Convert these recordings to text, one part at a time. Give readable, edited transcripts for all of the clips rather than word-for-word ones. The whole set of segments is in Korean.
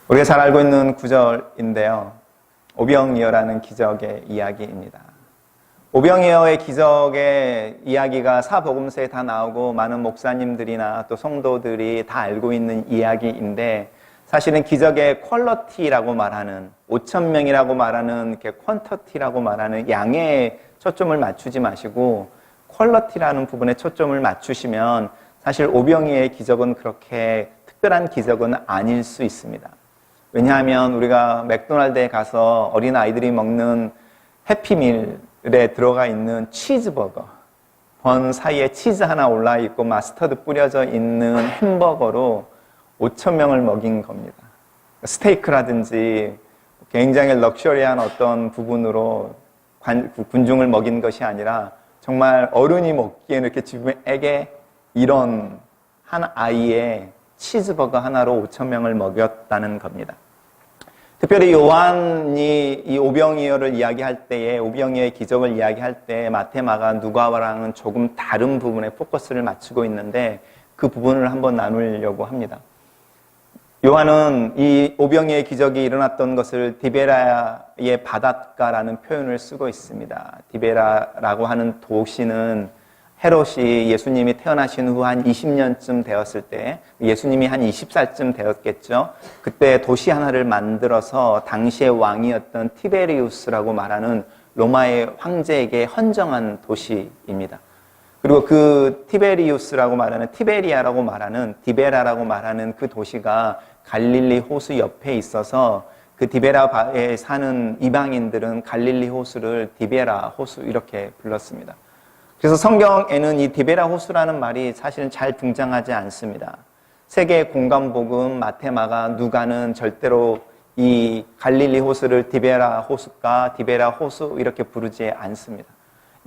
우리가 잘 알고 있는 구절인데요. 오병이어라는 기적의 이야기입니다. 오병이어의 기적의 이야기가 사복음서에 다 나오고 많은 목사님들이나 또 성도들이 다 알고 있는 이야기인데, 사실은 기적의 퀄러티라고 말하는 5,000명이라고 말하는 퀀터티라고 말하는 양에 초점을 맞추지 마시고 퀄러티라는 부분에 초점을 맞추시면 사실 오병이어의 기적은 그렇게 특별한 기적은 아닐 수 있습니다. 왜냐하면 우리가 맥도날드에 가서 어린아이들이 먹는 해피밀에 들어가 있는 치즈버거, 번 사이에 치즈 하나 올라있고 마스터드 뿌려져 있는 햄버거로 5,000명을 먹인 겁니다. 스테이크라든지 굉장히 럭셔리한 어떤 부분으로 군중을 먹인 것이 아니라 정말 어른이 먹기에는 이렇게 지금에게 이런 한 아이의 치즈버거 하나로 5,000명을 먹였다는 겁니다. 특별히 요한이 이 오병이어를 이야기할 때에, 오병이어의 기적을 이야기할 때 마태, 마가, 누가와랑은 조금 다른 부분에 포커스를 맞추고 있는데 그 부분을 한번 나누려고 합니다. 요한은 이 오병이어의 기적이 일어났던 것을 디베라의 바닷가라는 표현을 쓰고 있습니다. 디베라라고 하는 도시는 헤롯이 예수님이 태어나신 후 한 20년쯤 되었을 때, 예수님이 한 20살쯤 되었겠죠. 그때 도시 하나를 만들어서 당시의 왕이었던 티베리우스라고 말하는 로마의 황제에게 헌정한 도시입니다. 그리고 그 티베리우스라고 말하는, 티베리아라고 말하는, 디베라라고 말하는 그 도시가 갈릴리 호수 옆에 있어서 그 디베라에 사는 이방인들은 갈릴리 호수를 디베라 호수 이렇게 불렀습니다. 그래서 성경에는 이 디베라 호수라는 말이 사실은 잘 등장하지 않습니다. 세계 공간복음, 마태, 마가, 누가는 절대로 이 갈릴리 호수를 디베라 호수가, 디베라 호수 이렇게 부르지 않습니다.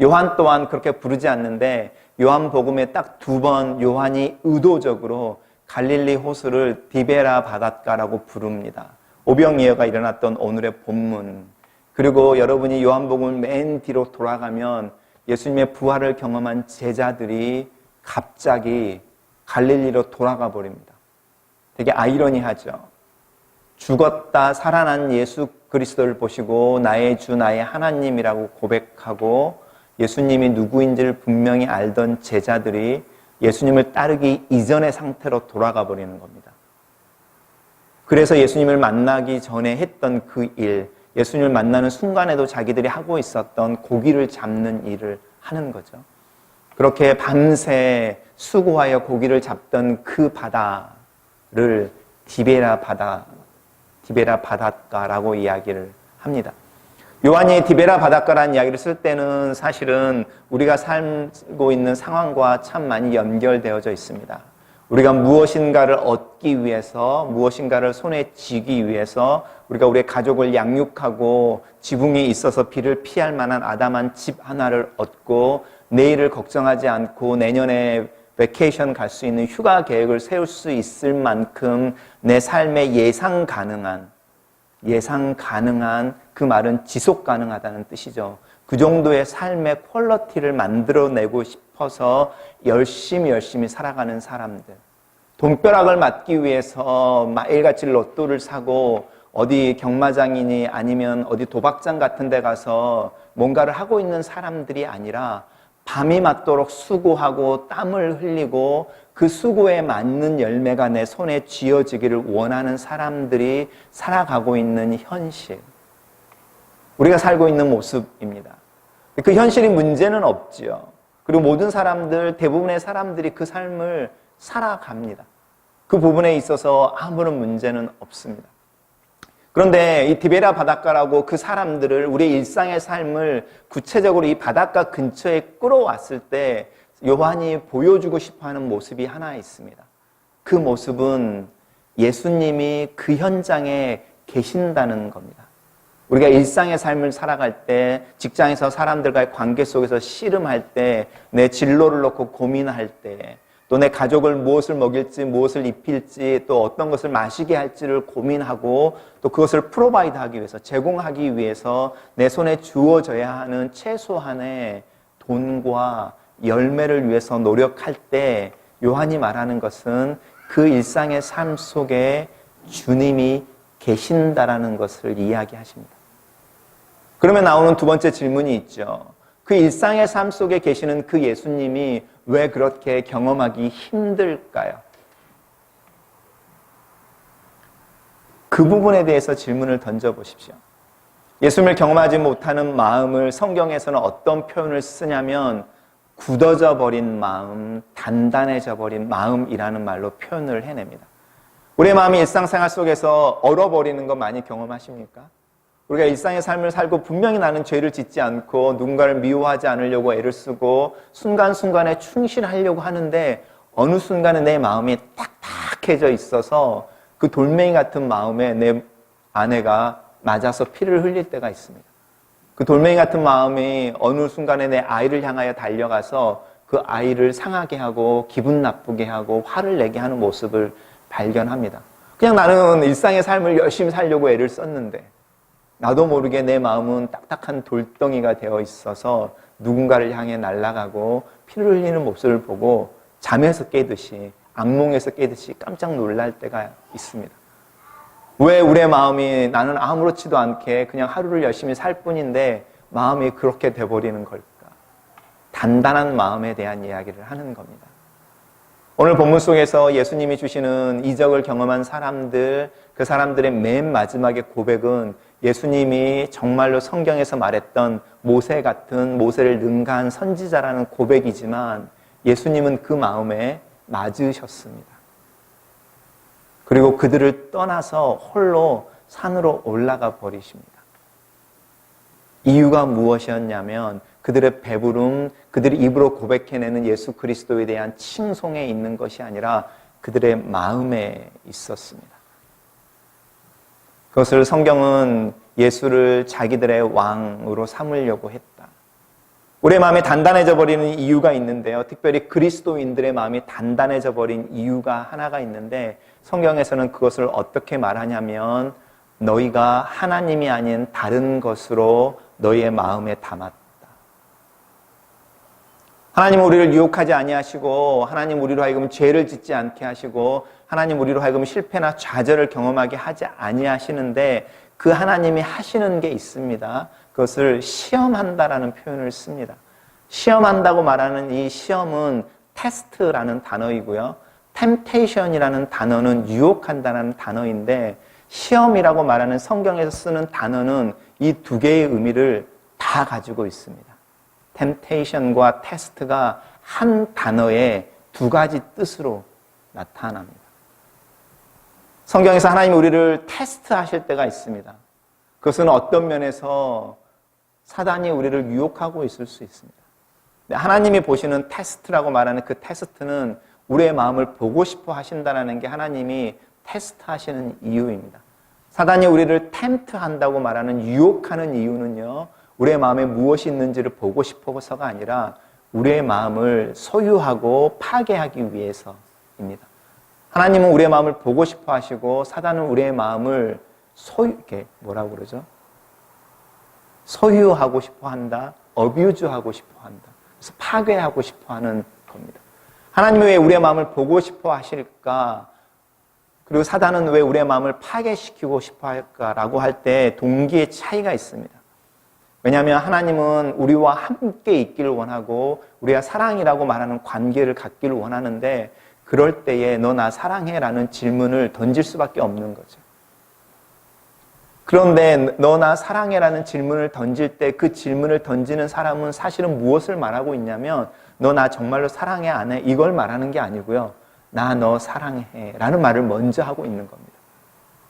요한 또한 그렇게 부르지 않는데 요한복음에 딱 2번 요한이 의도적으로 갈릴리 호수를 디베라 바닷가라고 부릅니다. 오병이어가 일어났던 오늘의 본문, 그리고 여러분이 요한복음을 맨 뒤로 돌아가면 예수님의 부활을 경험한 제자들이 갑자기 갈릴리로 돌아가 버립니다. 되게 아이러니하죠. 죽었다 살아난 예수 그리스도를 보시고 나의 주, 나의 하나님이라고 고백하고 예수님이 누구인지를 분명히 알던 제자들이 예수님을 따르기 이전의 상태로 돌아가 버리는 겁니다. 그래서 예수님을 만나기 전에 했던 그 일, 예수님을 만나는 순간에도 자기들이 하고 있었던 고기를 잡는 일을 하는 거죠. 그렇게 밤새 수고하여 고기를 잡던 그 바다를 디베라 바닷가라고 이야기를 합니다. 요한이 디베라 바닷가라는 이야기를 쓸 때는 사실은 우리가 살고 있는 상황과 참 많이 연결되어져 있습니다. 우리가 무엇인가를 얻기 위해서, 무엇인가를 손에 쥐기 위해서 우리가 우리의 가족을 양육하고 지붕이 있어서 비를 피할 만한 아담한 집 하나를 얻고 내일을 걱정하지 않고 내년에 베케이션 갈 수 있는 휴가 계획을 세울 수 있을 만큼 내 삶에 예상 가능한 그 말은 지속 가능하다는 뜻이죠. 그 정도의 삶의 퀄러티를 만들어내고 싶어서 열심히 살아가는 사람들. 돈벼락을 맞기 위해서 매일같이 로또를 사고 어디 경마장이니 아니면 어디 도박장 같은 데 가서 뭔가를 하고 있는 사람들이 아니라 밤이 맞도록 수고하고 땀을 흘리고 그 수고에 맞는 열매가 내 손에 쥐어지기를 원하는 사람들이 살아가고 있는 현실. 우리가 살고 있는 모습입니다. 그 현실이 문제는 없지요. 그리고 모든 사람들, 대부분의 사람들이 그 삶을 살아갑니다. 그 부분에 있어서 아무런 문제는 없습니다. 그런데 이 디베라 바닷가라고 그 사람들을, 우리의 일상의 삶을 구체적으로 이 바닷가 근처에 끌어왔을 때 요한이 보여주고 싶어하는 모습이 하나 있습니다. 그 모습은 예수님이 그 현장에 계신다는 겁니다. 우리가 일상의 삶을 살아갈 때, 직장에서 사람들과의 관계 속에서 씨름할 때, 내 진로를 놓고 고민할 때, 또 내 가족을 무엇을 먹일지, 무엇을 입힐지, 또 어떤 것을 마시게 할지를 고민하고 또 그것을 프로바이드하기 위해서, 제공하기 위해서 내 손에 주어져야 하는 최소한의 돈과 열매를 위해서 노력할 때 요한이 말하는 것은 그 일상의 삶 속에 주님이 계신다라는 것을 이야기하십니다. 그러면 나오는 두 번째 질문이 있죠. 그 일상의 삶 속에 계시는 그 예수님이 왜 그렇게 경험하기 힘들까요? 그 부분에 대해서 질문을 던져보십시오. 예수님을 경험하지 못하는 마음을 성경에서는 어떤 표현을 쓰냐면 굳어져 버린 마음, 단단해져 버린 마음이라는 말로 표현을 해냅니다. 우리의 마음이 일상생활 속에서 얼어버리는 거 많이 경험하십니까? 우리가 일상의 삶을 살고 분명히 나는 죄를 짓지 않고 누군가를 미워하지 않으려고 애를 쓰고 순간순간에 충실하려고 하는데 어느 순간에 내 마음이 딱딱해져 있어서 그 돌멩이 같은 마음에 내 아내가 맞아서 피를 흘릴 때가 있습니다. 그 돌멩이 같은 마음이 어느 순간에 내 아이를 향하여 달려가서 그 아이를 상하게 하고 기분 나쁘게 하고 화를 내게 하는 모습을 발견합니다. 그냥 나는 일상의 삶을 열심히 살려고 애를 썼는데 나도 모르게 내 마음은 딱딱한 돌덩이가 되어 있어서 누군가를 향해 날아가고 피를 흘리는 모습을 보고 잠에서 깨듯이 악몽에서 깨듯이 깜짝 놀랄 때가 있습니다. 왜 우리의 마음이 나는 아무렇지도 않게 그냥 하루를 열심히 살 뿐인데 마음이 그렇게 돼버리는 걸까? 단단한 마음에 대한 이야기를 하는 겁니다. 오늘 본문 속에서 예수님이 주시는 이적을 경험한 사람들, 그 사람들의 맨 마지막의 고백은 예수님이 정말로 성경에서 말했던 모세 같은 모세를 능가한 선지자라는 고백이지만 예수님은 그 마음에 맞으셨습니다. 그리고 그들을 떠나서 홀로 산으로 올라가 버리십니다. 이유가 무엇이었냐면 그들의 배부름, 그들이 입으로 고백해내는 예수 그리스도에 대한 칭송에 있는 것이 아니라 그들의 마음에 있었습니다. 그것을 성경은 예수를 자기들의 왕으로 삼으려고 했다. 우리의 마음이 단단해져 버리는 이유가 있는데요. 특별히 그리스도인들의 마음이 단단해져 버린 이유가 하나가 있는데 성경에서는 그것을 어떻게 말하냐면 너희가 하나님이 아닌 다른 것으로 너희의 마음에 담았다. 하나님 우리를 유혹하지 아니하시고 하나님 우리로 하여금 죄를 짓지 않게 하시고 하나님 우리로 하여금 실패나 좌절을 경험하게 하지 아니하시는데 그 하나님이 하시는 게 있습니다. 그것을 시험한다라는 표현을 씁니다. 시험한다고 말하는 이 시험은 테스트라는 단어이고요. temptation이라는 단어는 유혹한다는 단어인데 시험이라고 말하는 성경에서 쓰는 단어는 이 두 개의 의미를 다 가지고 있습니다. temptation과 test가 한 단어의 두 가지 뜻으로 나타납니다. 성경에서 하나님이 우리를 테스트하실 때가 있습니다. 그것은 어떤 면에서 사단이 우리를 유혹하고 있을 수 있습니다. 하나님이 보시는 테스트라고 말하는 그 테스트는 우리의 마음을 보고 싶어 하신다는 게 하나님이 테스트하시는 이유입니다. 사단이 우리를 템트한다고 말하는 유혹하는 이유는요. 우리의 마음에 무엇이 있는지를 보고 싶어서가 아니라 우리의 마음을 소유하고 파괴하기 위해서입니다. 하나님은 우리의 마음을 보고 싶어 하시고 사단은 우리의 마음을 이렇게 뭐라고 그러죠? 소유하고 싶어 한다, 어뷰즈하고 싶어 한다. 그래서 파괴하고 싶어 하는 겁니다. 하나님은 왜 우리의 마음을 보고 싶어 하실까? 그리고 사단은 왜 우리의 마음을 파괴시키고 싶어 할까라고 할 때 동기의 차이가 있습니다. 왜냐하면 하나님은 우리와 함께 있기를 원하고 우리가 사랑이라고 말하는 관계를 갖기를 원하는데 그럴 때에 너 나 사랑해? 라는 질문을 던질 수밖에 없는 거죠. 그런데 너 나 사랑해? 라는 질문을 던질 때 그 질문을 던지는 사람은 사실은 무엇을 말하고 있냐면 너 나 정말로 사랑해 안 해? 이걸 말하는 게 아니고요. 나 너 사랑해 라는 말을 먼저 하고 있는 겁니다.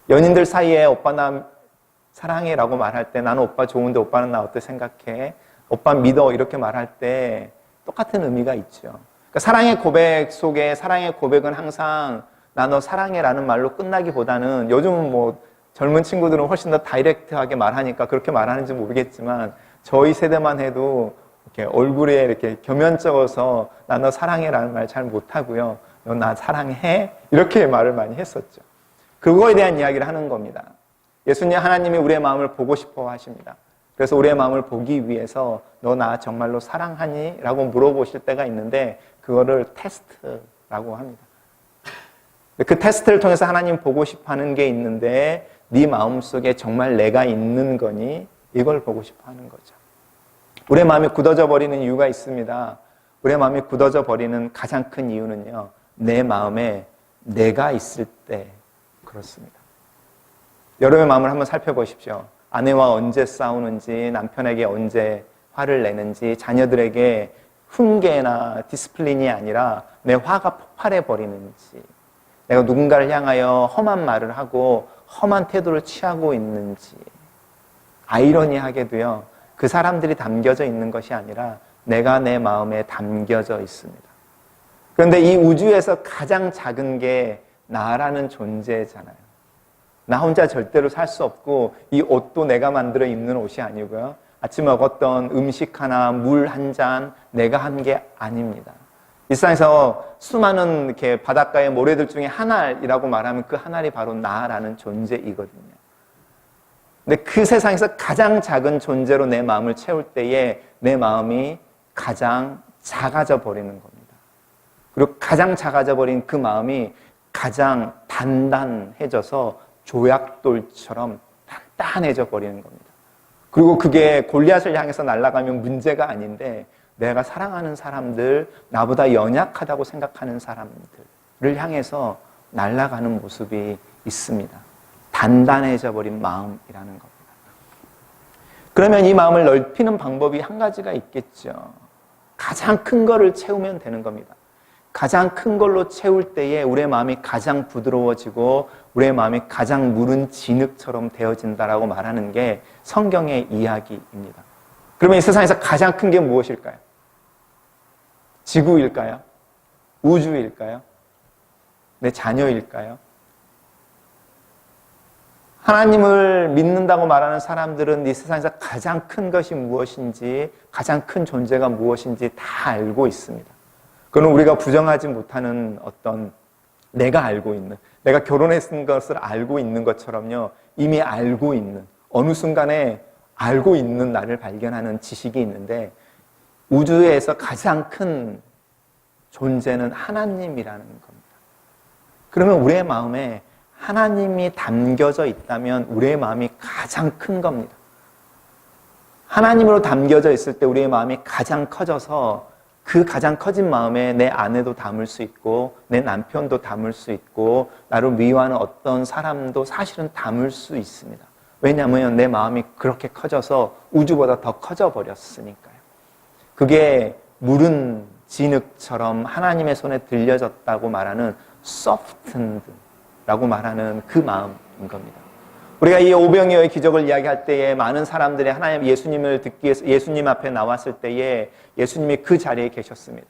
연인들 사이에 오빠 나 사랑해 라고 말할 때 나는 오빠 좋은데 오빠는 나 어떻게 생각해? 오빠 믿어 이렇게 말할 때 똑같은 의미가 있죠. 그러니까 사랑의 고백 속에 사랑의 고백은 항상 나 너 사랑해 라는 말로 끝나기보다는 요즘은 뭐 젊은 친구들은 훨씬 더 다이렉트하게 말하니까 그렇게 말하는지 모르겠지만 저희 세대만 해도 이렇게 얼굴에 이렇게 겸연쩍어서 나 너 사랑해 라는 말 잘 못하고요. 너 나 사랑해? 이렇게 말을 많이 했었죠. 그거에 대한 이야기를 하는 겁니다. 예수님 하나님이 우리의 마음을 보고 싶어 하십니다. 그래서 우리의 마음을 보기 위해서 너 나 정말로 사랑하니? 라고 물어보실 때가 있는데 그거를 테스트라고 합니다. 그 테스트를 통해서 하나님 보고 싶어하는 게 있는데 네 마음속에 정말 내가 있는 거니? 이걸 보고 싶어하는 거죠. 우리의 마음이 굳어져 버리는 이유가 있습니다. 우리의 마음이 굳어져 버리는 가장 큰 이유는요, 내 마음에 내가 있을 때 그렇습니다. 여러분의 마음을 한번 살펴보십시오. 아내와 언제 싸우는지, 남편에게 언제 화를 내는지, 자녀들에게 훈계나 디스플린이 아니라 내 화가 폭발해 버리는지, 내가 누군가를 향하여 험한 말을 하고 험한 태도를 취하고 있는지, 아이러니하게도요, 그 사람들이 담겨져 있는 것이 아니라 내가 내 마음에 담겨져 있습니다. 그런데 이 우주에서 가장 작은 게 나라는 존재잖아요. 나 혼자 절대로 살 수 없고 이 옷도 내가 만들어 입는 옷이 아니고요. 아침 먹었던 음식 하나, 물 한 잔 내가 한 게 아닙니다. 이 세상에서 수많은 이렇게 바닷가의 모래들 중에 한 알이라고 말하면 그 한 알이 바로 나라는 존재이거든요. 근데 그 세상에서 가장 작은 존재로 내 마음을 채울 때에 내 마음이 가장 작아져 버리는 겁니다. 그리고 가장 작아져 버린 그 마음이 가장 단단해져서 조약돌처럼 단단해져 버리는 겁니다. 그리고 그게 골리앗을 향해서 날아가면 문제가 아닌데 내가 사랑하는 사람들, 나보다 연약하다고 생각하는 사람들을 향해서 날아가는 모습이 있습니다. 단단해져 버린 마음이라는 겁니다. 그러면 이 마음을 넓히는 방법이 한 가지가 있겠죠. 가장 큰 거를 채우면 되는 겁니다. 가장 큰 걸로 채울 때에 우리의 마음이 가장 부드러워지고 우리의 마음이 가장 무른 진흙처럼 되어진다라고 말하는 게 성경의 이야기입니다. 그러면 이 세상에서 가장 큰 게 무엇일까요? 지구일까요? 우주일까요? 내 자녀일까요? 하나님을 믿는다고 말하는 사람들은 이 세상에서 가장 큰 것이 무엇인지, 가장 큰 존재가 무엇인지 다 알고 있습니다. 그건 우리가 부정하지 못하는 어떤 내가 알고 있는, 내가 결혼했은 것을 알고 있는 것처럼요, 이미 알고 있는, 어느 순간에 알고 있는 나를 발견하는 지식이 있는데 우주에서 가장 큰 존재는 하나님이라는 겁니다. 그러면 우리의 마음에 하나님이 담겨져 있다면 우리의 마음이 가장 큰 겁니다. 하나님으로 담겨져 있을 때 우리의 마음이 가장 커져서 그 가장 커진 마음에 내 아내도 담을 수 있고 내 남편도 담을 수 있고 나를 미워하는 어떤 사람도 사실은 담을 수 있습니다. 왜냐하면 내 마음이 그렇게 커져서 우주보다 더 커져 버렸으니까요. 그게 무른 진흙처럼 하나님의 손에 들려졌다고 말하는 softened라고 말하는 그 마음인 겁니다. 우리가 이 오병이어의 기적을 이야기할 때에 많은 사람들이 하나님 예수님을 듣기 위해서 예수님 앞에 나왔을 때에 예수님이 그 자리에 계셨습니다.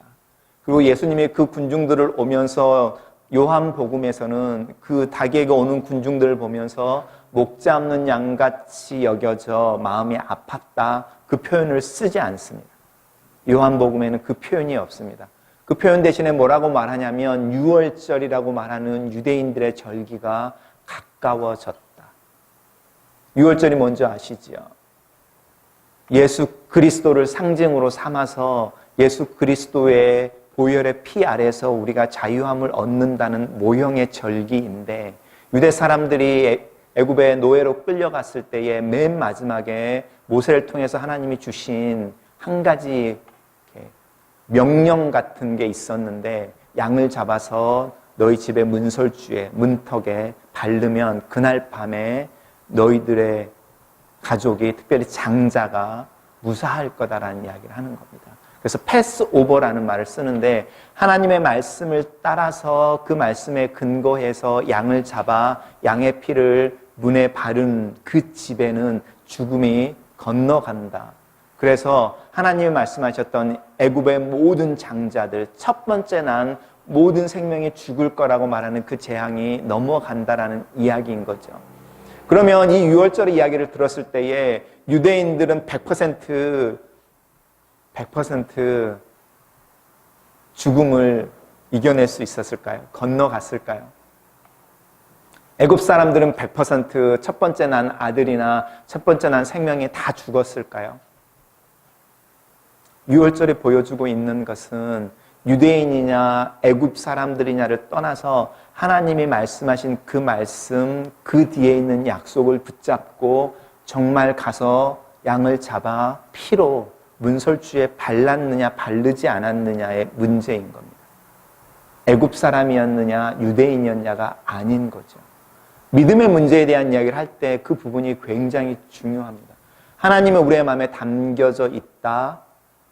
그리고 예수님이 그 군중들을 오면서 요한복음에서는 그 닭에게 오는 군중들을 보면서 목 잡는 양같이 여겨져 마음이 아팠다, 그 표현을 쓰지 않습니다. 요한복음에는 그 표현이 없습니다. 그 표현 대신에 뭐라고 말하냐면 유월절이라고 말하는 유대인들의 절기가 가까워졌다. 유월절이 뭔지 아시지요? 예수 그리스도를 상징으로 삼아서 예수 그리스도의 보혈의 피 아래서 우리가 자유함을 얻는다는 모형의 절기인데 유대 사람들이 애굽의 노예로 끌려갔을 때에 맨 마지막에 모세를 통해서 하나님이 주신 한 가지 명령 같은 게 있었는데 양을 잡아서 너희 집의 문설주에 문턱에 바르면 그날 밤에 너희들의 가족이 특별히 장자가 무사할 거다라는 이야기를 하는 겁니다. 그래서 패스오버라는 말을 쓰는데 하나님의 말씀을 따라서 그 말씀에 근거해서 양을 잡아 양의 피를 문에 바른 그 집에는 죽음이 건너간다. 그래서 하나님이 말씀하셨던 애굽의 모든 장자들 첫 번째 난 모든 생명이 죽을 거라고 말하는 그 재앙이 넘어간다라는 이야기인 거죠. 그러면 이 유월절의 이야기를 들었을 때에 유대인들은 100% 죽음을 이겨낼 수 있었을까요? 건너갔을까요? 애굽 사람들은 100% 첫 번째 난 아들이나 첫 번째 난 생명이 다 죽었을까요? 유월절이 보여주고 있는 것은 유대인이냐 애굽 사람들이냐를 떠나서 하나님이 말씀하신 그 말씀, 그 뒤에 있는 약속을 붙잡고 정말 가서 양을 잡아 피로 문설주에 발랐느냐 바르지 않았느냐의 문제인 겁니다. 애굽 사람이었느냐 유대인이었냐가 아닌 거죠. 믿음의 문제에 대한 이야기를 할 때 그 부분이 굉장히 중요합니다. 하나님은 우리의 마음에 담겨져 있다.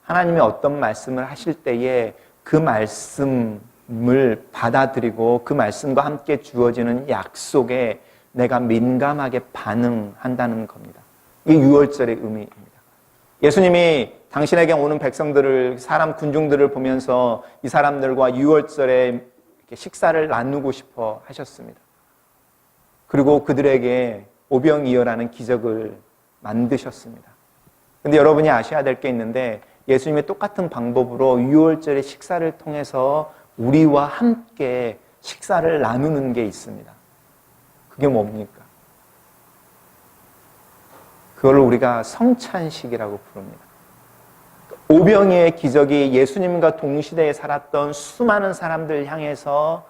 하나님이 어떤 말씀을 하실 때에 그 말씀을 받아들이고 그 말씀과 함께 주어지는 약속에 내가 민감하게 반응한다는 겁니다. 이게 유월절의 의미입니다. 예수님이 당신에게 오는 백성들을, 사람 군중들을 보면서 이 사람들과 유월절에 식사를 나누고 싶어 하셨습니다. 그리고 그들에게 오병이어라는 기적을 만드셨습니다. 근데 여러분이 아셔야 될 게 있는데 예수님이 똑같은 방법으로 유월절의 식사를 통해서 우리와 함께 식사를 나누는 게 있습니다. 그게 뭡니까? 그걸 우리가 성찬식이라고 부릅니다. 오병이어의 기적이 예수님과 동시대에 살았던 수많은 사람들 향해서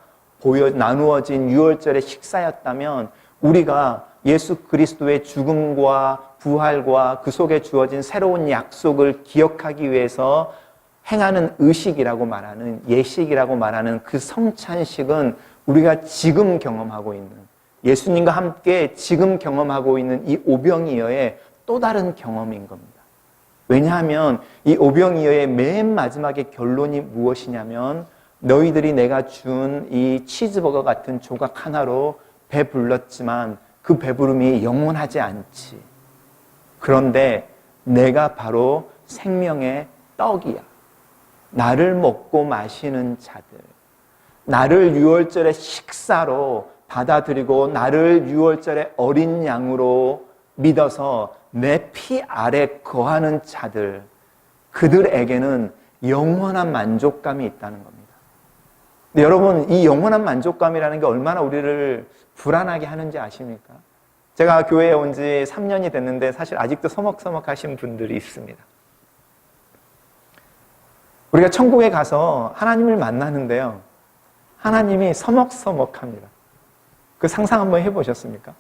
나누어진 유월절의 식사였다면 우리가 예수 그리스도의 죽음과 부활과 그 속에 주어진 새로운 약속을 기억하기 위해서 행하는 의식이라고 말하는, 예식이라고 말하는 그 성찬식은 우리가 지금 경험하고 있는, 예수님과 함께 지금 경험하고 있는 이 오병이어의 또 다른 경험인 겁니다. 왜냐하면 이 오병이어의 맨 마지막의 결론이 무엇이냐면 너희들이 내가 준 이 치즈버거 같은 조각 하나로 배불렀지만 그 배부름이 영원하지 않지. 그런데 내가 바로 생명의 떡이야. 나를 먹고 마시는 자들, 나를 유월절의 식사로 받아들이고 나를 유월절의 어린 양으로 믿어서 내 피 아래 거하는 자들, 그들에게는 영원한 만족감이 있다는 겁니다. 근데 여러분, 이 영원한 만족감이라는 게 얼마나 우리를 불안하게 하는지 아십니까? 제가 교회에 온 지 3년이 됐는데 사실 아직도 서먹서먹하신 분들이 있습니다. 우리가 천국에 가서 하나님을 만나는데요, 하나님이 서먹서먹합니다. 그 상상 한번 해보셨습니까?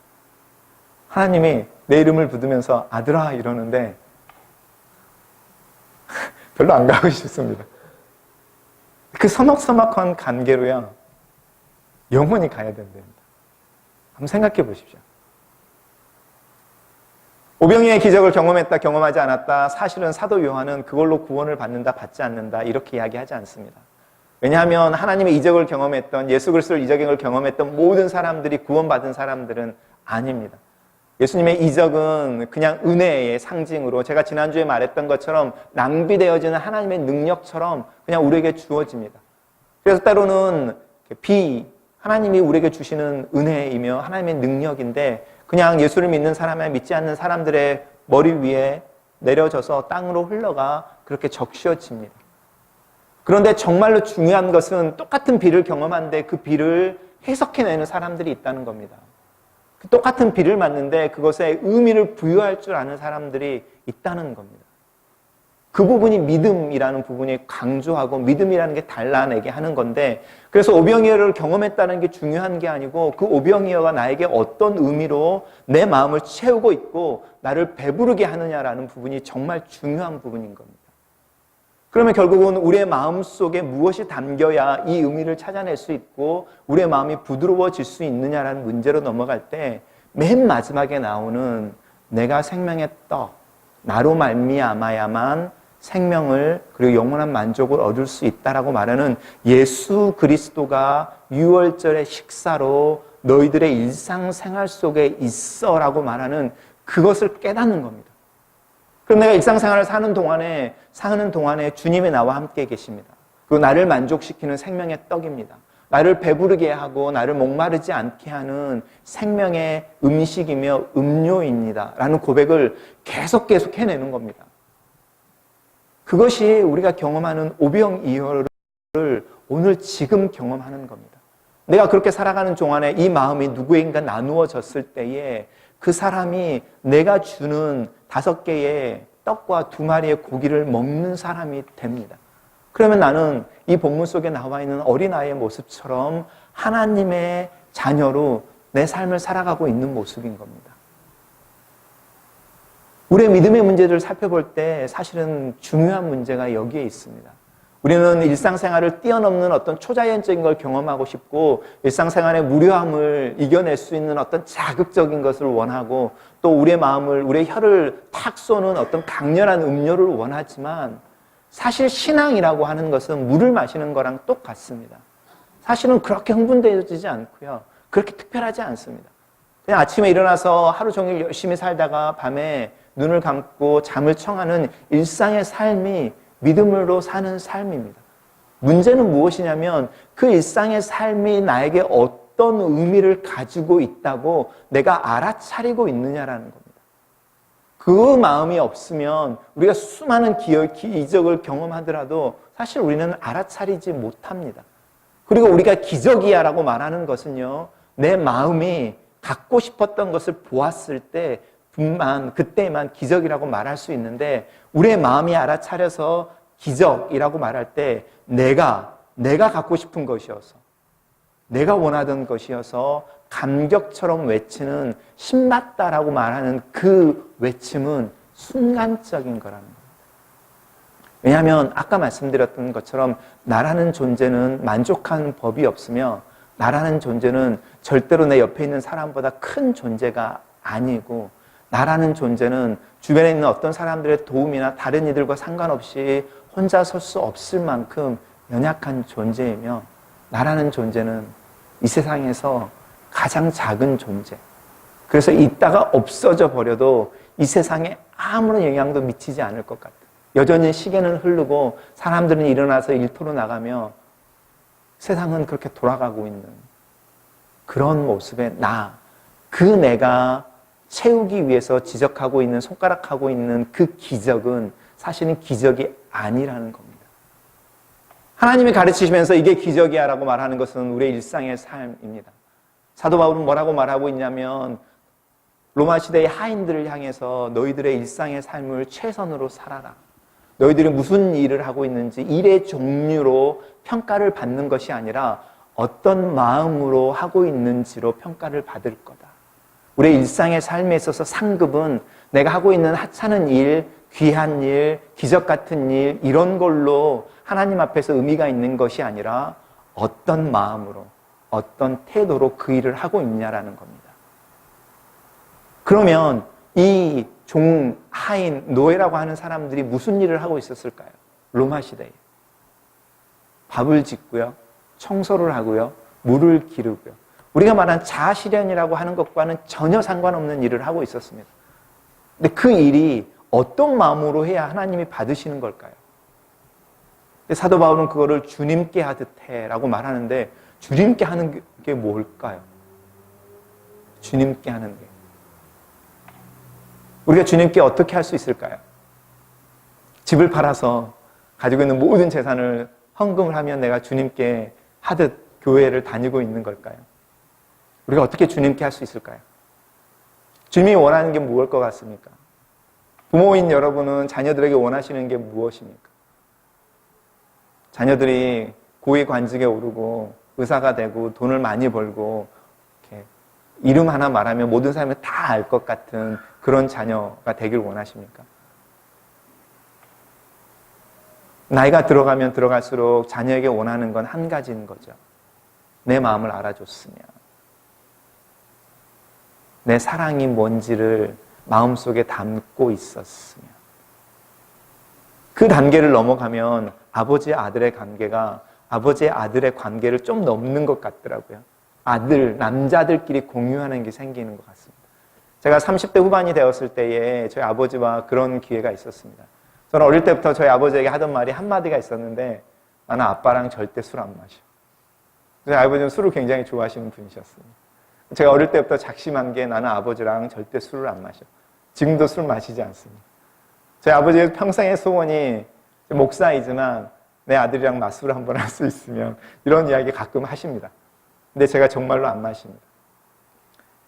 하나님이 내 이름을 부르면서 아들아 이러는데 별로 안 가고 싶습니다. 그 서먹서먹한 관계로요 영원히 가야 된답니다. 한번 생각해 보십시오. 오병이어의 기적을 경험했다, 경험하지 않았다, 사실은 사도 요한은 그걸로 구원을 받는다, 받지 않는다 이렇게 이야기하지 않습니다. 왜냐하면 하나님의 이적을 경험했던, 예수 그리스도의 이적을 경험했던 모든 사람들이 구원받은 사람들은 아닙니다. 예수님의 이적은 그냥 은혜의 상징으로, 제가 지난주에 말했던 것처럼 낭비되어지는 하나님의 능력처럼 그냥 우리에게 주어집니다. 그래서 때로는 하나님이 우리에게 주시는 은혜이며 하나님의 능력인데 그냥 예수를 믿는 사람이나 믿지 않는 사람들의 머리 위에 내려져서 땅으로 흘러가 그렇게 적셔집니다. 그런데 정말로 중요한 것은 똑같은 비를 경험한데 그 비를 해석해내는 사람들이 있다는 겁니다. 똑같은 비를 맞는데 그것에 의미를 부여할 줄 아는 사람들이 있다는 겁니다. 그 부분이 믿음이라는 부분이 강조하고 믿음이라는 게 달라내게 하는 건데, 그래서 오병이어를 경험했다는 게 중요한 게 아니고 그 오병이어가 나에게 어떤 의미로 내 마음을 채우고 있고 나를 배부르게 하느냐라는 부분이 정말 중요한 부분인 겁니다. 그러면 결국은 우리의 마음속에 무엇이 담겨야 이 의미를 찾아낼 수 있고 우리의 마음이 부드러워질 수 있느냐라는 문제로 넘어갈 때 맨 마지막에 나오는 내가 생명의 떡, 나로 말미암아야만 생명을 그리고 영원한 만족을 얻을 수 있다라고 말하는 예수 그리스도가 유월절의 식사로 너희들의 일상생활 속에 있어라고 말하는 그것을 깨닫는 겁니다. 그럼 내가 일상생활을 사는 동안에 주님이 나와 함께 계십니다. 그리고 나를 만족시키는 생명의 떡입니다. 나를 배부르게 하고 나를 목마르지 않게 하는 생명의 음식이며 음료입니다. 라는 고백을 계속 해내는 겁니다. 그것이 우리가 경험하는 오병이어를 오늘 지금 경험하는 겁니다. 내가 그렇게 살아가는 동안에 이 마음이 누구인가 나누어졌을 때에 그 사람이 내가 주는 5개의 떡과 2마리의 고기를 먹는 사람이 됩니다. 그러면 나는 이 본문 속에 나와 있는 어린아이의 모습처럼 하나님의 자녀로 내 삶을 살아가고 있는 모습인 겁니다. 우리의 믿음의 문제를 살펴볼 때 사실은 중요한 문제가 여기에 있습니다. 우리는 일상생활을 뛰어넘는 어떤 초자연적인 걸 경험하고 싶고 일상생활의 무료함을 이겨낼 수 있는 어떤 자극적인 것을 원하고 또 우리의 마음을, 우리의 혀를 탁 쏘는 어떤 강렬한 음료를 원하지만 사실 신앙이라고 하는 것은 물을 마시는 거랑 똑같습니다. 사실은 그렇게 흥분되어지지 않고요. 그렇게 특별하지 않습니다. 그냥 아침에 일어나서 하루 종일 열심히 살다가 밤에 눈을 감고 잠을 청하는 일상의 삶이 믿음으로 사는 삶입니다. 문제는 무엇이냐면 그 일상의 삶이 나에게 어떤 의미를 가지고 있다고 내가 알아차리고 있느냐라는 겁니다. 그 마음이 없으면 우리가 수많은 기적을 경험하더라도 사실 우리는 알아차리지 못합니다. 그리고 우리가 기적이야 라고 말하는 것은요, 내 마음이 갖고 싶었던 것을 보았을 때 그때만 기적이라고 말할 수 있는데 우리의 마음이 알아차려서 기적이라고 말할 때 내가 갖고 싶은 것이어서 내가 원하던 것이어서 감격처럼 외치는 신맞다라고 말하는 그 외침은 순간적인 거라는 겁니다. 왜냐하면 아까 말씀드렸던 것처럼 나라는 존재는 만족하는 법이 없으며 나라는 존재는 절대로 내 옆에 있는 사람보다 큰 존재가 아니고 나라는 존재는 주변에 있는 어떤 사람들의 도움이나 다른 이들과 상관없이 혼자 설 수 없을 만큼 연약한 존재이며 나라는 존재는 이 세상에서 가장 작은 존재. 그래서 있다가 없어져 버려도 이 세상에 아무런 영향도 미치지 않을 것 같아요. 여전히 시계는 흐르고 사람들은 일어나서 일터로 나가며 세상은 그렇게 돌아가고 있는 그런 모습의 그 내가 채우기 위해서 지적하고 있는, 손가락하고 있는 그 기적은 사실은 기적이 아니라는 겁니다. 하나님이 가르치시면서 이게 기적이야 라고 말하는 것은 우리의 일상의 삶입니다. 사도 바울은 뭐라고 말하고 있냐면 로마 시대의 하인들을 향해서 너희들의 일상의 삶을 최선으로 살아라. 너희들이 무슨 일을 하고 있는지 일의 종류로 평가를 받는 것이 아니라 어떤 마음으로 하고 있는지로 평가를 받을 거다. 우리의 일상의 삶에 있어서 상급은 내가 하고 있는 하찮은 일, 귀한 일, 기적 같은 일 이런 걸로 하나님 앞에서 의미가 있는 것이 아니라 어떤 마음으로, 어떤 태도로 그 일을 하고 있냐라는 겁니다. 그러면 이 종, 하인, 노예라고 하는 사람들이 무슨 일을 하고 있었을까요? 로마 시대에. 밥을 짓고요, 청소를 하고요, 물을 기르고요. 우리가 말한 자아실현이라고 하는 것과는 전혀 상관없는 일을 하고 있었습니다. 근데 그 일이 어떤 마음으로 해야 하나님이 받으시는 걸까요? 사도 바울은 그거를 주님께 하듯 해라고 말하는데 주님께 하는 게 뭘까요? 주님께 하는 게. 우리가 주님께 어떻게 할 수 있을까요? 집을 팔아서 가지고 있는 모든 재산을 헌금을 하면 내가 주님께 하듯 교회를 다니고 있는 걸까요? 우리가 어떻게 주님께 할 수 있을까요? 주님이 원하는 게 무엇일 것 같습니까? 부모인 여러분은 자녀들에게 원하시는 게 무엇입니까? 자녀들이 고위 관직에 오르고 의사가 되고 돈을 많이 벌고 이렇게 이름 하나 말하면 모든 사람이 다 알 것 같은 그런 자녀가 되길 원하십니까? 나이가 들어가면 들어갈수록 자녀에게 원하는 건 한 가지인 거죠. 내 마음을 알아줬으면, 내 사랑이 뭔지를 마음속에 담고 있었으면. 그 단계를 넘어가면 아버지 아들의 관계가 아버지 아들의 관계를 좀 넘는 것 같더라고요. 남자들끼리 공유하는 게 생기는 것 같습니다. 제가 30대 후반이 되었을 때에 저희 아버지와 그런 기회가 있었습니다. 저는 어릴 때부터 저희 아버지에게 하던 말이 한마디가 있었는데 나는 아빠랑 절대 술 안 마셔. 저희 아버지는 술을 굉장히 좋아하시는 분이셨습니다. 제가 어릴 때부터 작심한 게 나는 아버지랑 절대 술을 안 마셔. 지금도 술 마시지 않습니다. 저희 아버지의 평생의 소원이 목사이지만 내 아들이랑 맞술을 한번 할 수 있으면 이런 이야기 가끔 하십니다. 근데 제가 정말로 안 마십니다.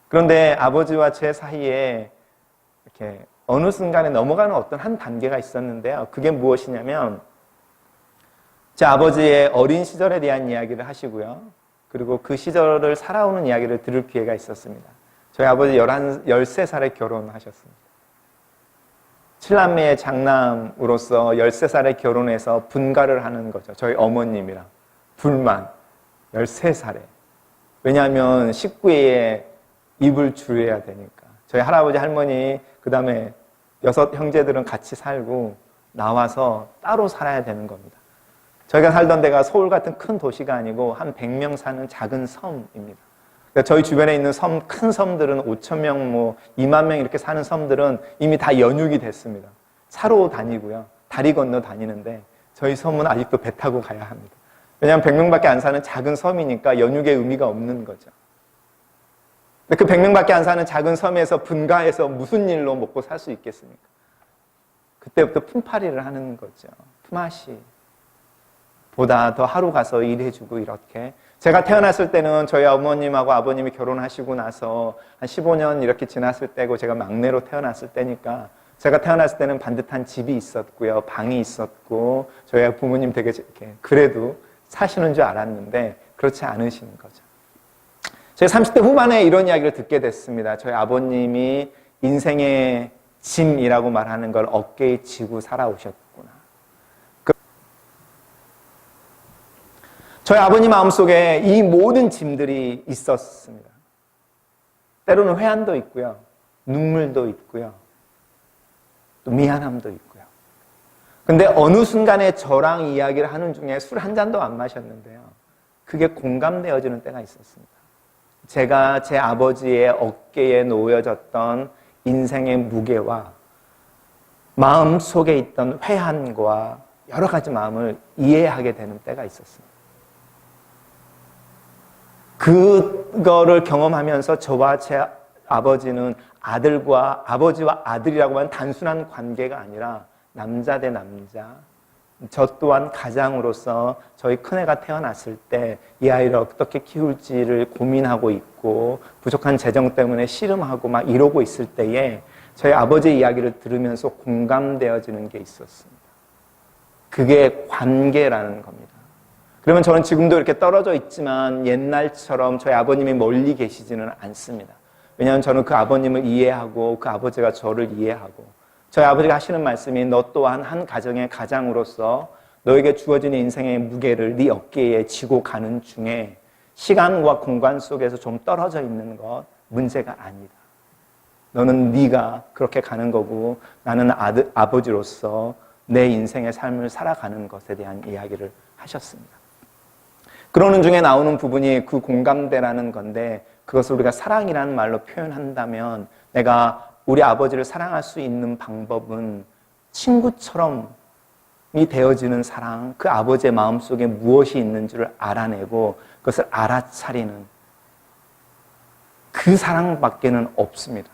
그런데 아버지와 제 사이에 이렇게 어느 순간에 넘어가는 어떤 한 단계가 있었는데요. 그게 무엇이냐면 제 아버지의 어린 시절에 대한 이야기를 하시고요. 그리고 그 시절을 살아오는 이야기를 들을 기회가 있었습니다. 저희 아버지 13살에 결혼하셨습니다. 7남매의 장남으로서 13살에 결혼해서 분가를 하는 거죠. 저희 어머님이랑 둘만 13살에. 왜냐하면 식구에 입을 줄여야 되니까. 저희 할아버지, 할머니, 그 다음에 6 형제들은 같이 살고 나와서 따로 살아야 되는 겁니다. 저희가 살던 데가 서울 같은 큰 도시가 아니고 한 100명 사는 작은 섬입니다. 그러니까 저희 주변에 있는 섬, 큰 섬들은 5,000명, 2만 명 이렇게 사는 섬들은 이미 다 연육이 됐습니다. 차로 다니고요. 다리 건너 다니는데 저희 섬은 아직도 배 타고 가야 합니다. 왜냐하면 100명밖에 안 사는 작은 섬이니까 연육의 의미가 없는 거죠. 근데 그 100명밖에 안 사는 작은 섬에서 분가해서 무슨 일로 먹고 살 수 있겠습니까? 그때부터 품팔이를 하는 거죠. 품앗이. 보다 더 하루 가서 일해주고 이렇게. 제가 태어났을 때는 저희 어머님하고 아버님이 결혼하시고 나서 한 15년 이렇게 지났을 때고 제가 막내로 태어났을 때니까 제가 태어났을 때는 반듯한 집이 있었고요. 방이 있었고 저희 부모님 되게 이렇게 그래도 사시는 줄 알았는데 그렇지 않으신 거죠. 제가 30대 후반에 이런 이야기를 듣게 됐습니다. 저희 아버님이 인생의 짐이라고 말하는 걸 어깨에 지고 살아오셨구나. 저희 아버님 마음속에 이 모든 짐들이 있었습니다. 때로는 회한도 있고요. 눈물도 있고요. 또 미안함도 있고요. 근데 어느 순간에 저랑 이야기를 하는 중에 술 한 잔도 안 마셨는데요. 그게 공감되어지는 때가 있었습니다. 제가 제 아버지의 어깨에 놓여졌던 인생의 무게와 마음 속에 있던 회한과 여러 가지 마음을 이해하게 되는 때가 있었습니다. 그거를 경험하면서 저와 제 아버지는 아버지와 아들이라고 하는 단순한 관계가 아니라 남자 대 남자, 저 또한 가장으로서 저희 큰애가 태어났을 때 이 아이를 어떻게 키울지를 고민하고 있고 부족한 재정 때문에 씨름하고 막 이러고 있을 때에 저희 아버지의 이야기를 들으면서 공감되어지는 게 있었습니다. 그게 관계라는 겁니다. 그러면 저는 지금도 이렇게 떨어져 있지만 옛날처럼 저희 아버님이 멀리 계시지는 않습니다. 왜냐하면 저는 그 아버님을 이해하고 그 아버지가 저를 이해하고 저희 아버지가 하시는 말씀이 너 또한 한 가정의 가장으로서 너에게 주어진 인생의 무게를 네 어깨에 지고 가는 중에 시간과 공간 속에서 좀 떨어져 있는 것 문제가 아니다. 너는 네가 그렇게 가는 거고 나는 아버지로서 내 인생의 삶을 살아가는 것에 대한 이야기를 하셨습니다. 그러는 중에 나오는 부분이 그 공감대라는 건데 그것을 우리가 사랑이라는 말로 표현한다면 내가 우리 아버지를 사랑할 수 있는 방법은 친구처럼이 되어지는 사랑, 그 아버지의 마음속에 무엇이 있는지를 알아내고 그것을 알아차리는 그 사랑밖에는 없습니다.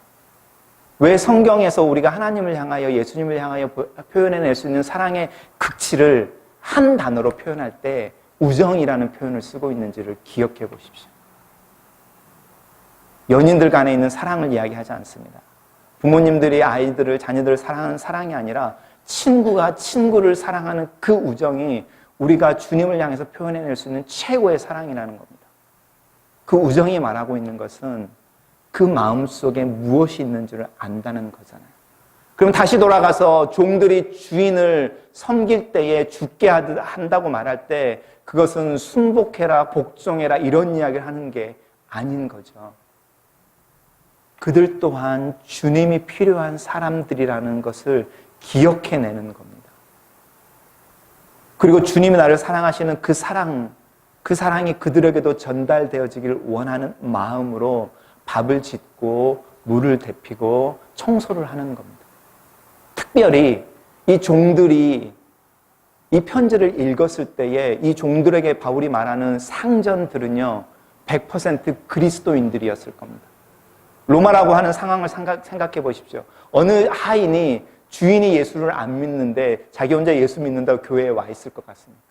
왜 성경에서 우리가 하나님을 향하여 예수님을 향하여 표현해낼 수 있는 사랑의 극치를 한 단어로 표현할 때 우정이라는 표현을 쓰고 있는지를 기억해 보십시오. 연인들 간에 있는 사랑을 이야기하지 않습니다. 부모님들이 아이들을, 자녀들을 사랑하는 사랑이 아니라 친구가 친구를 사랑하는 그 우정이 우리가 주님을 향해서 표현해낼 수 있는 최고의 사랑이라는 겁니다. 그 우정이 말하고 있는 것은 그 마음속에 무엇이 있는지를 안다는 거잖아요. 그럼 다시 돌아가서 종들이 주인을 섬길 때에 죽게 한다고 말할 때 그것은 순복해라, 복종해라 이런 이야기를 하는 게 아닌 거죠. 그들 또한 주님이 필요한 사람들이라는 것을 기억해내는 겁니다. 그리고 주님이 나를 사랑하시는 그 사랑이 그들에게도 전달되어지길 원하는 마음으로 밥을 짓고 물을 데피고 청소를 하는 겁니다. 특별히 이 종들이 이 편지를 읽었을 때에 이 종들에게 바울이 말하는 상전들은요 100% 그리스도인들이었을 겁니다. 로마라고 하는 상황을 생각해 보십시오. 어느 하인이 주인이 예수를 안 믿는데 자기 혼자 예수 믿는다고 교회에 와 있을 것 같습니까?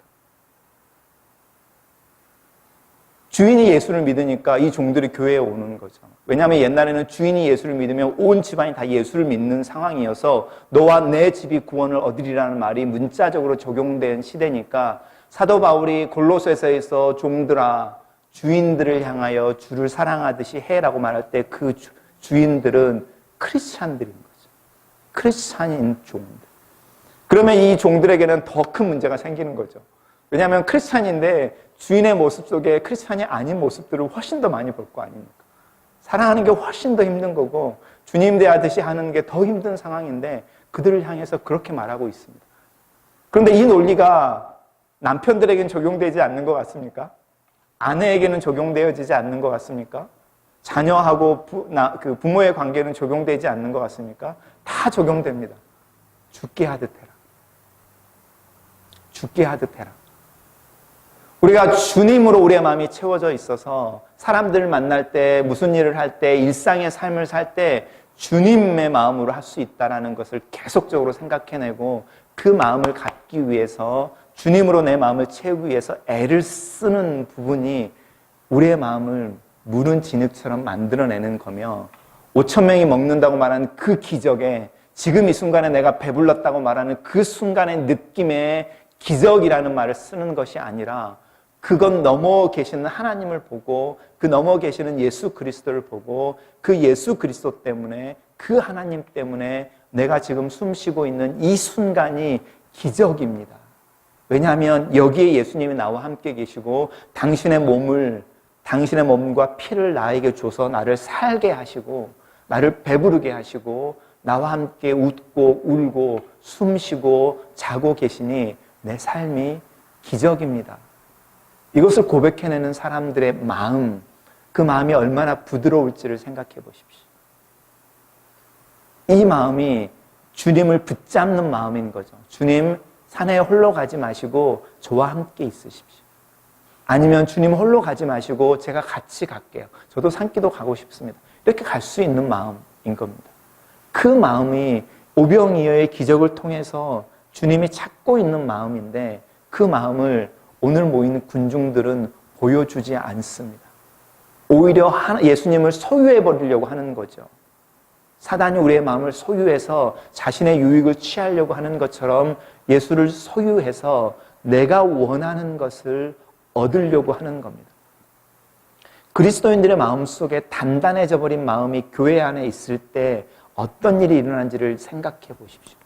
주인이 예수를 믿으니까 이 종들이 교회에 오는 거죠. 왜냐하면 옛날에는 주인이 예수를 믿으면 온 집안이 다 예수를 믿는 상황이어서 너와 내 집이 구원을 얻으리라는 말이 문자적으로 적용된 시대니까 사도 바울이 골로새서에서 종들아 주인들을 향하여 주를 사랑하듯이 해라고 말할 때 그 주인들은 크리스찬들인 거죠. 크리스찬인 종들. 그러면 이 종들에게는 더 큰 문제가 생기는 거죠. 왜냐하면 크리스찬인데 주인의 모습 속에 크리스찬이 아닌 모습들을 훨씬 더 많이 볼 거 아닙니까? 사랑하는 게 훨씬 더 힘든 거고 주님 대하듯이 하는 게 더 힘든 상황인데 그들을 향해서 그렇게 말하고 있습니다. 그런데 이 논리가 남편들에게는 적용되지 않는 것 같습니까? 아내에게는 적용되어지지 않는 것 같습니까? 자녀하고 부모의 관계는 적용되지 않는 것 같습니까? 다 적용됩니다. 죽게 하듯 해라. 죽게 하듯 해라. 우리가 주님으로 우리의 마음이 채워져 있어서 사람들을 만날 때, 무슨 일을 할 때, 일상의 삶을 살 때 주님의 마음으로 할 수 있다는 것을 계속적으로 생각해내고 그 마음을 갖기 위해서 주님으로 내 마음을 채우기 위해서 애를 쓰는 부분이 우리의 마음을 무른 진흙처럼 만들어내는 거며 5천 명이 먹는다고 말하는 그 기적에 지금 이 순간에 내가 배불렀다고 말하는 그 순간의 느낌의 기적이라는 말을 쓰는 것이 아니라 그건 넘어 계시는 하나님을 보고 그 넘어 계시는 예수 그리스도를 보고 그 예수 그리스도 때문에 그 하나님 때문에 내가 지금 숨 쉬고 있는 이 순간이 기적입니다. 왜냐하면 여기에 예수님이 나와 함께 계시고 당신의 몸과 피를 나에게 줘서 나를 살게 하시고 나를 배부르게 하시고 나와 함께 웃고 울고 숨 쉬고 자고 계시니 내 삶이 기적입니다. 이것을 고백해내는 사람들의 마음, 그 마음이 얼마나 부드러울지를 생각해 보십시오. 이 마음이 주님을 붙잡는 마음인 거죠. 주님, 산에 홀로 가지 마시고 저와 함께 있으십시오. 아니면 주님 홀로 가지 마시고 제가 같이 갈게요. 저도 산기도 가고 싶습니다. 이렇게 갈 수 있는 마음인 겁니다. 그 마음이 오병이어의 기적을 통해서 주님이 찾고 있는 마음인데 그 마음을 오늘 모인 군중들은 보여주지 않습니다. 오히려 예수님을 소유해버리려고 하는 거죠. 사단이 우리의 마음을 소유해서 자신의 유익을 취하려고 하는 것처럼 예수를 소유해서 내가 원하는 것을 얻으려고 하는 겁니다. 그리스도인들의 마음속에 단단해져 버린 마음이 교회 안에 있을 때 어떤 일이 일어난지를 생각해 보십시오.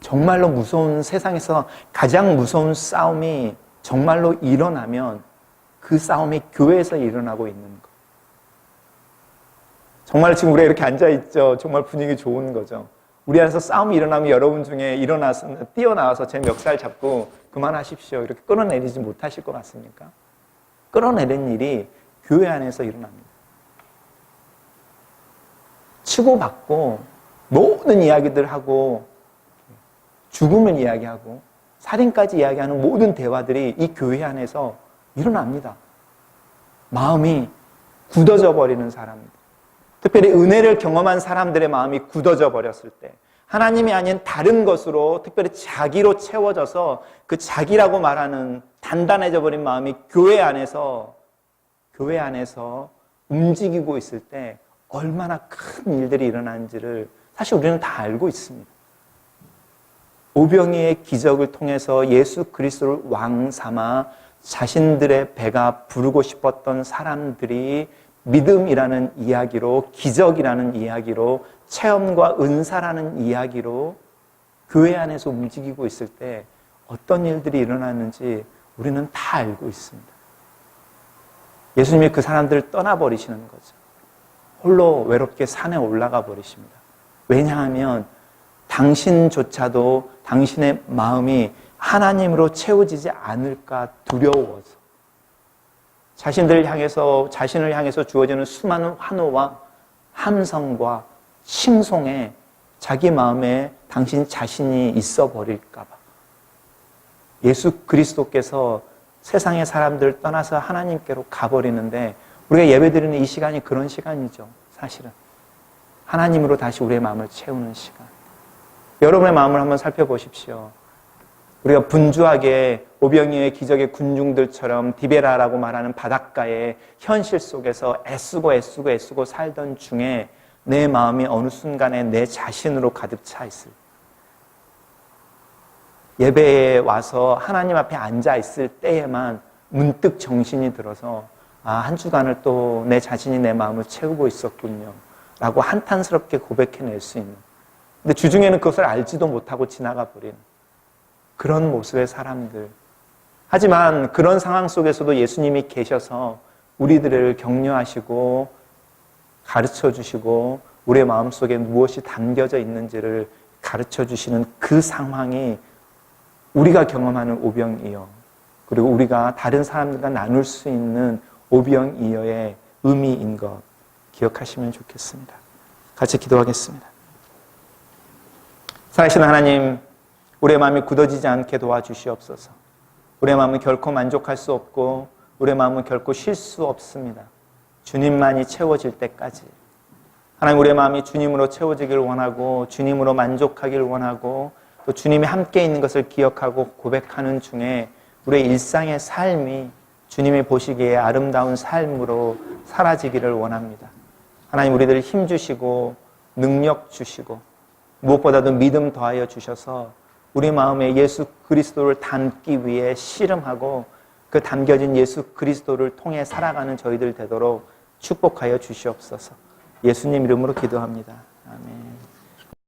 정말로 무서운, 세상에서 가장 무서운 싸움이 정말로 일어나면 그 싸움이 교회에서 일어나고 있는 것. 정말 지금 우리가 이렇게 앉아있죠. 정말 분위기 좋은 거죠. 우리 안에서 싸움이 일어나면 여러분 중에 뛰어나와서 제 멱살 잡고 그만하십시오. 이렇게 끌어내리지 못하실 것 같습니까? 끌어내린 일이 교회 안에서 일어납니다. 치고받고 모든 이야기들 하고 죽음을 이야기하고 살인까지 이야기하는 모든 대화들이 이 교회 안에서 일어납니다. 마음이 굳어져 버리는 사람들. 특별히 은혜를 경험한 사람들의 마음이 굳어져 버렸을 때 하나님이 아닌 다른 것으로 특별히 자기로 채워져서 그 자기라고 말하는 단단해져 버린 마음이 교회 안에서 움직이고 있을 때 얼마나 큰 일들이 일어나는지를 사실 우리는 다 알고 있습니다. 오병이의 기적을 통해서 예수 그리스도를 왕 삼아 자신들의 배가 부르고 싶었던 사람들이 믿음이라는 이야기로, 기적이라는 이야기로, 체험과 은사라는 이야기로 교회 안에서 움직이고 있을 때 어떤 일들이 일어나는지 우리는 다 알고 있습니다. 예수님이 그 사람들을 떠나버리시는 거죠. 홀로 외롭게 산에 올라가 버리십니다. 왜냐하면 당신조차도 당신의 마음이 하나님으로 채워지지 않을까 두려워서 자신을 향해서 주어지는 수많은 환호와 함성과 칭송에 자기 마음에 당신 자신이 있어 버릴까 봐. 예수 그리스도께서 세상의 사람들을 떠나서 하나님께로 가버리는데 우리가 예배드리는 이 시간이 그런 시간이죠. 사실은 하나님으로 다시 우리의 마음을 채우는 시간. 여러분의 마음을 한번 살펴보십시오. 우리가 분주하게 오병이어의 기적의 군중들처럼 디베라라고 말하는 바닷가의 현실 속에서 애쓰고 살던 중에 내 마음이 어느 순간에 내 자신으로 가득 차 있을 때 예배에 와서 하나님 앞에 앉아 있을 때에만 문득 정신이 들어서 한 주간을 또 내 자신이 내 마음을 채우고 있었군요 라고 한탄스럽게 고백해낼 수 있는, 근데 주중에는 그것을 알지도 못하고 지나가 버린 그런 모습의 사람들. 하지만 그런 상황 속에서도 예수님이 계셔서 우리들을 격려하시고 가르쳐 주시고 우리의 마음속에 무엇이 담겨져 있는지를 가르쳐 주시는 그 상황이 우리가 경험하는 오병이어, 그리고 우리가 다른 사람들과 나눌 수 있는 오병이어의 의미인 것 기억하시면 좋겠습니다. 같이 기도하겠습니다. 살아계신 하나님, 우리의 마음이 굳어지지 않게 도와주시옵소서. 우리의 마음은 결코 만족할 수 없고 우리의 마음은 결코 쉴 수 없습니다. 주님만이 채워질 때까지. 하나님, 우리의 마음이 주님으로 채워지길 원하고 주님으로 만족하길 원하고 또 주님이 함께 있는 것을 기억하고 고백하는 중에 우리의 일상의 삶이 주님이 보시기에 아름다운 삶으로 사라지기를 원합니다. 하나님, 우리들 힘 주시고 능력 주시고 무엇보다도 믿음 더하여 주셔서 우리 마음에 예수 그리스도를 담기 위해 씨름하고 그 담겨진 예수 그리스도를 통해 살아가는 저희들 되도록 축복하여 주시옵소서. 예수님 이름으로 기도합니다. 아멘.